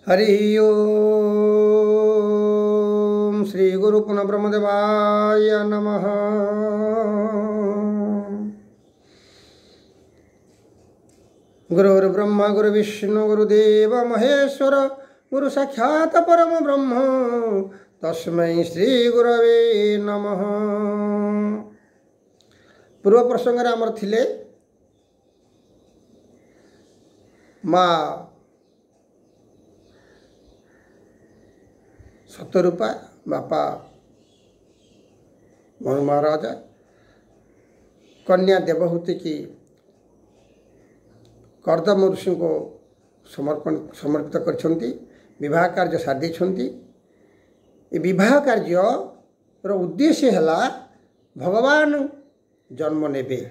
हरि ओम श्री गुरु पुनः ब्रह्मदेवाय नमः। गुरुर्ब्रह्मा गुरुविष्णु गुरुदेव महेश्वर गुरु साक्षात् परम ब्रह्म तस्मै श्री गुरवे नमः। पूर्व प्रसंग आमर थिले माँ सतरूपा बापा मनु महाराजा कन्या देवहूति की कर्दम ऋषि को समर्पित करछंती। विवाह कार्य साधी। विवाह कार्य उद्देश्य है भगवान जन्म नेबे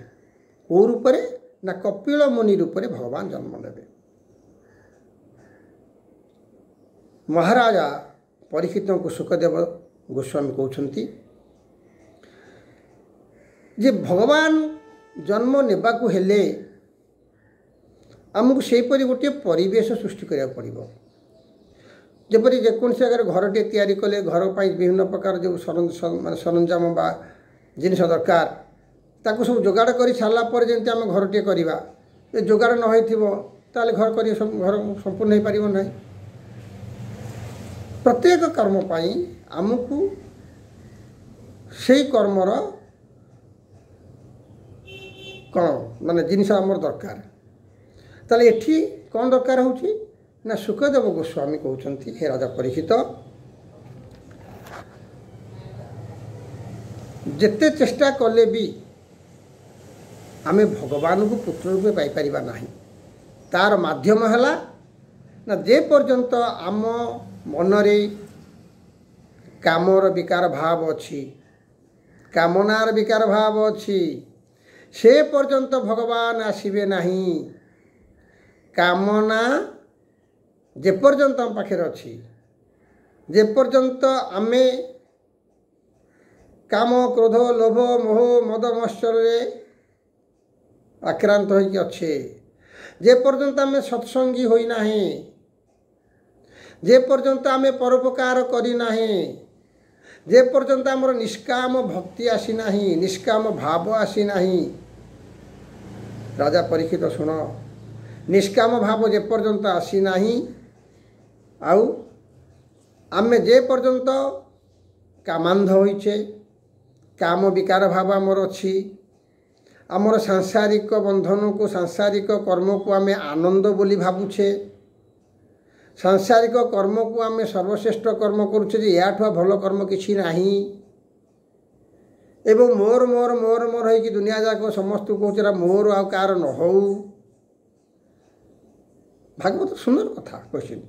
को रूप ना कपिल मुनि रूप भगवान जन्म नेबे। महाराजा परीक्षित को सुखदेव गोस्वामी कहते जे भगवान जन्म नेबा को हेले आमको सेपरी गोटे परिवेश सृष्टि करा पड़ो। जपरी जेकोसी जगह घरटे तैयारी कले घर पर विभिन्न प्रकार जो सरंजाम बा जिनिस दरकार ताकू सब जोगाड़ कर सारा पर जमी आम घरटे करवा जोगाड़ न ताले घर कर घर संपूर्ण हो पार ना। प्रत्येक कर्म पाई आमको से कर्मर कौन माने जिनिस आमर दरकार ताले एठी कौन दरकार होची ना। सुखदेव गोस्वामी कहते हे राजा परीक्षित जेते चेष्टा कले भी आमे भगवान को पुत्र रूपे पाई परिबा नाही। तार माध्यम हला ना जे पर्यंत आम मनरे कामर विकार भाव अच्छी कामनार विकार भाव अच्छी से पर्यंत भगवान आसबे नहीं। कामना जे पर्यंत आम पाखे अच्छी जे पर्यंत आमे काम क्रोध लोभ मोह मद मत्सर आक्रांत होइके अच्छे जे पर्यंत आमे सत्संगी होई नाही जे पर्यंत आमे परोपकार करी नाही जे पर्यंत आमर निष्काम भक्ति आसी नाही निष्काम भाव आसी नाही। राजा परीक्षित सुन निष्काम भाव जे पर्यंत आसी नाही आउ आमे जे पर्यंत कामांध होइछे काम विकार भाव आमर अच्छी आमर सांसारिक बंधन को सांसारिक कर्म को आमे आनंद बोली भावुछे सांसारिक कर्म को आमे सर्वश्रेष्ठ कर्म करुचे जे याठुआ भल कर्म किछि नाही एवं मोर मोर मोर मोर है कि दुनिया जाक समस्त कहूँ मोर आ कार न हो। भागवत सुंदर कथा क्वेश्चन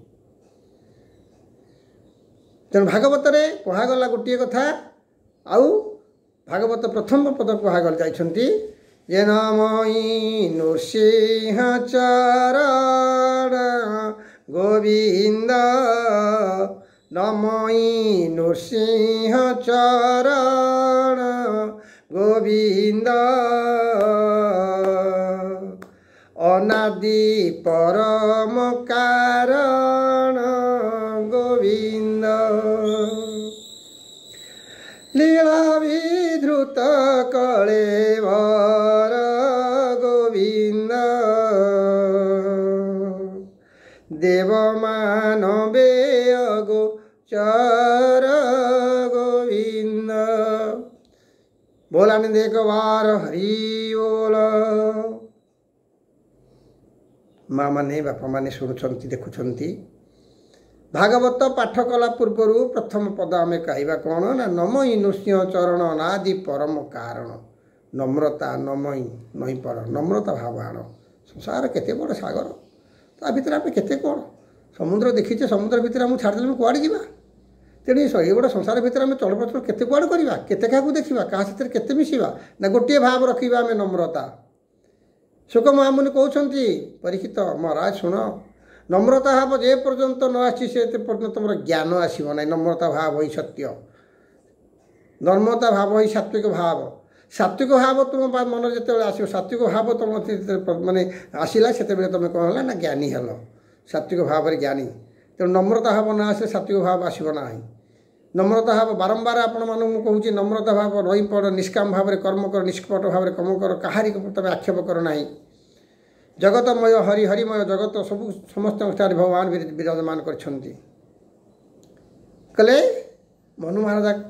तेणु भागवत कहगला गोटे कथा आउ भागवत प्रथम पद कहगल जाइछंती जे नमई नृसिंह चरण गोविंद नमई नृसिंह चरण गोविंद अनादि परम कारण गोविंद लीला विधृत कलेवर गोविंद देव मानवे गोचर गोविंद। बोलाने देख बार हरि बोल। माँ माने बापा माने शुणुंट देखुंट भागवत पाठ कला पूर्वर प्रथम पद आम कहवा कौन ना नमई नृसिंह चरण अनादि परम कारण नम्रता नमई नई पर नम्रता भाव आण। संसार केते बड़ सागर ता भितर आम केते कौन समुद्र देखीचे समुद्र भितर आम छाड़देले कुआड़े जा तेणु ये बड़ा संसार भितर आम चलप्रचल केते कुआड़े करवा केते क्या देखा क्या केते मिसवा ना गोटे भाव रखा आम नम्रता। शुक महामुनि कहते परीक्षित महाराज शुण नम्रता भाव जे पर्यंत न आसी से पर्यंत तुम ज्ञान आसब ना। नम्रता भाव ही सत्य नम्रता भाव ही सात्विक भाव सात्विक भाव तुम मन जो आस सात्विक भाव तुम माने आसला से तुम कौन है ना ज्ञानी हेल सात्विक भाव ज्ञानी ତେଣୁ ନମ୍ରତା ଭାବ ନା ଆସିଲେ ସାତ୍ୱିକ ଭାବ ଆସିବ ନାହିଁ। ନମ୍ରତା ଭାବ ବାରମ୍ବାର ଆପଣମାନଙ୍କୁ କହୁଛି, ନମ୍ରତା ଭାବ ରହି ପଡ଼, ନିଷ୍କାମ ଭାବରେ କର୍ମ କର, ନିଷ୍କପଟ ଭାବରେ କର୍ମ କର, କାହାରି ତମେ ଆକ୍ଷେପ କର ନାହିଁ। ଜଗତମୟ ହରି, ହରିମୟ ଜଗତ ସବୁ ସମସ୍ତଙ୍କ ଠାରେ ଭଗବାନ ବିରାଜମାନ କରିଛନ୍ତି। କହିଲେ ମନୁ ମହାରାଜଙ୍କର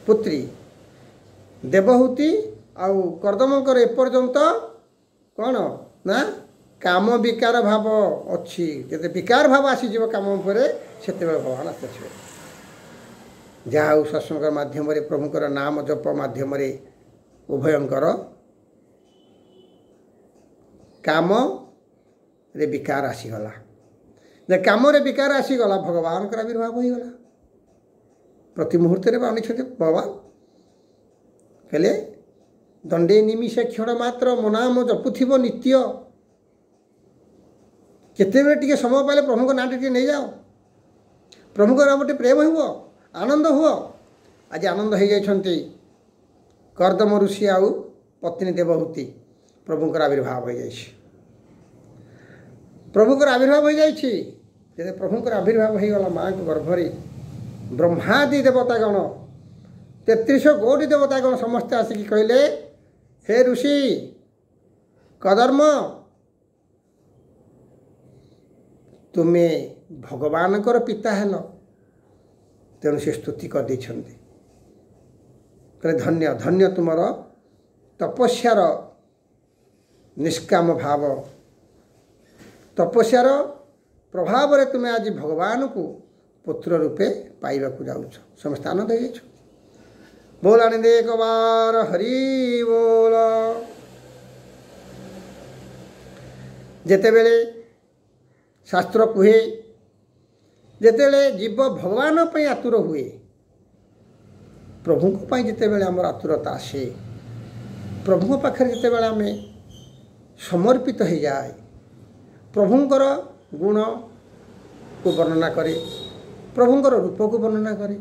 ପୁତ୍ରୀ ଦେବହୂତି ଆଉ କର୍ଦ୍ଦମଙ୍କର ଏପର୍ଯ୍ୟନ୍ତ କ'ଣ ନା କାମ ବିକାର ଭାବ ଅଛି। ଯେତେ ବିକାର ଭାବ ଆସିଯିବ କାମ ଉପରେ, ସେତେବେଳେ ଭଗବାନ ଆସିବେ। ଯାହା ହଉ ସତ୍ସଙ୍ଗ ମାଧ୍ୟମରେ ପ୍ରଭୁଙ୍କର ନାମ ଜପ ମାଧ୍ୟମରେ ଉଭୟଙ୍କର କାମରେ ବିକାର ଆସିଗଲା। ଯେ କାମରେ ବିକାର ଆସିଗଲା, ଭଗବାନଙ୍କର ଆବିର୍ଭାବ ହୋଇଗଲା। ପ୍ରତି ମୁହୂର୍ତ୍ତରେ ଆଣିଛନ୍ତି ଭଗବାନ। କହିଲେ ଦଣ୍ଡେ ନିମିଷେ କ୍ଷଣ ମାତ୍ର ମୋ ନାମ ଜପୁଥିବ ନିତ୍ୟ। କେତେବେଳେ ଟିକେ ସମୟ ପାଇଲେ ପ୍ରଭୁଙ୍କ ନାଁଟି ଟିକେ ନେଇଯାଅ, ପ୍ରଭୁଙ୍କ ନାମ ଟିକେ ପ୍ରେମ ହୁଅ, ଆନନ୍ଦ ହୁଅ। ଆଜି ଆନନ୍ଦ ହେଇଯାଇଛନ୍ତି କର୍ଦ୍ଦମ ଋଷି ଆଉ ପତ୍ନୀ ଦେବହୂତି। ପ୍ରଭୁଙ୍କର ଆବିର୍ଭାବ ହୋଇଯାଇଛି। ପ୍ରଭୁଙ୍କର ଆବିର୍ଭାବ ହୋଇଯାଇଛି। ଯେତେ ପ୍ରଭୁଙ୍କର ଆବିର୍ଭାବ ହୋଇଗଲା ମାଆଙ୍କ ଗର୍ଭରେ, ବ୍ରହ୍ମାଦି ଦେବତାଗଣ 33 କୋଟି ଦେବତାଗଣ ସମସ୍ତେ ଆସିକି କହିଲେ, ହେ ଋଷି କଦର୍ମ, ତୁମେ ଭଗବାନଙ୍କର ପିତା ହେଲ। ତେଣୁ ସେ ସ୍ତୁତି କରିଦେଇଛନ୍ତି। କହିଲେ ଧନ୍ୟ ଧନ୍ୟ ତୁମର ତପସ୍ୟାର ନିଷ୍କାମ ଭାବ, ତପସ୍ୟାର ପ୍ରଭାବରେ ତୁମେ ଆଜି ଭଗବାନଙ୍କୁ ପୁତ୍ର ରୂପେ ପାଇବାକୁ ଯାଉଛ। ସମସ୍ତେ ଆନନ୍ଦ ହେଇଯାଇଛ। ବୋଲ ଆଣିଦେ ଏକ ବାର ହରି ବୋଲ। ଯେତେବେଳେ ଶାସ୍ତ୍ର କୁହେ, ଯେତେବେଳେ ଜୀବ ଭଗବାନ ପାଇଁ ଆତୁର ହୁଏ, ପ୍ରଭୁଙ୍କ ପାଇଁ ଯେତେବେଳେ ଆମର ଆତୁରତା ଆସେ, ପ୍ରଭୁଙ୍କ ପାଖରେ ଯେତେବେଳେ ଆମେ ସମର୍ପିତ ହୋଇଯାଏ, ପ୍ରଭୁଙ୍କର ଗୁଣକୁ ବର୍ଣ୍ଣନା କରେ, ପ୍ରଭୁଙ୍କର ରୂପକୁ ବର୍ଣ୍ଣନା କରେ,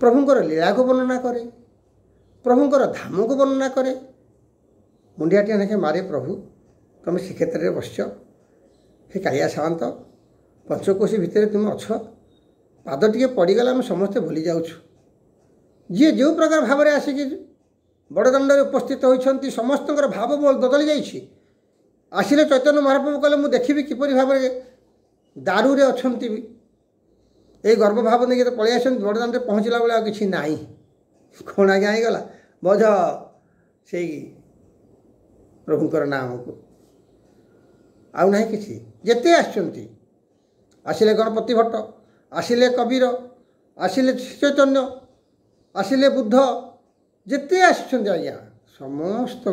ପ୍ରଭୁଙ୍କର ଲୀଳାକୁ ବର୍ଣ୍ଣନା କରେ, ପ୍ରଭୁଙ୍କର ଧାମକୁ ବର୍ଣ୍ଣନା କରେ, ମୁଣ୍ଡିଆଟିଏ ନାଖେ ମାରେ, ପ୍ରଭୁ ତୁମେ ଶ୍ରୀକ୍ଷେତ୍ରରେ ବସିଛ, ହେ କାଳିଆ ସାମନ୍ତ, ପଞ୍ଚକୋଶୀ ଭିତରେ ତୁମେ ଅଛ, ପାଦ ଟିକେ ପଡ଼ିଗଲେ ଆମେ ସମସ୍ତେ ଭୁଲି ଯାଉଛୁ। ଯିଏ ଯେଉଁ ପ୍ରକାର ଭାବରେ ଆସିକି ବଡ଼ଦାଣ୍ଡରେ ଉପସ୍ଥିତ ହୋଇଛନ୍ତି, ସମସ୍ତଙ୍କର ଭାବ ବଦଳି ଯାଇଛି। ଆସିଲେ ଚୈତନ୍ୟ ମହାପ୍ରଭୁ କହିଲେ, ମୁଁ ଦେଖିବି କିପରି ଭାବରେ ଦାରୁରେ ଅଛନ୍ତି। ଏଇ ଗର୍ଭଭାବ ନେଇକି ତ ପଳେଇ ଆସିଛନ୍ତି, ବଡ଼ଦାଣ୍ଡରେ ପହଞ୍ଚିଲା ବେଳେ ଆଉ କିଛି ନାହିଁ। କ'ଣ ଆଜ୍ଞା ହେଇଗଲା? ବୋଝ ସେଇ ପ୍ରଭୁଙ୍କର ନାମକୁ, ଆଉ ନାହିଁ କିଛି। ଯେତେ ଆସିଛନ୍ତି, ଆସିଲେ ଗଣପତି ଭଟ୍ଟ, ଆସିଲେ କବୀର, ଆସିଲେ ଚୈତନ୍ୟ, ଆସିଲେ ବୁଦ୍ଧ, ଯେତେ ଆସିଛନ୍ତି ଆଜ୍ଞା ସମସ୍ତ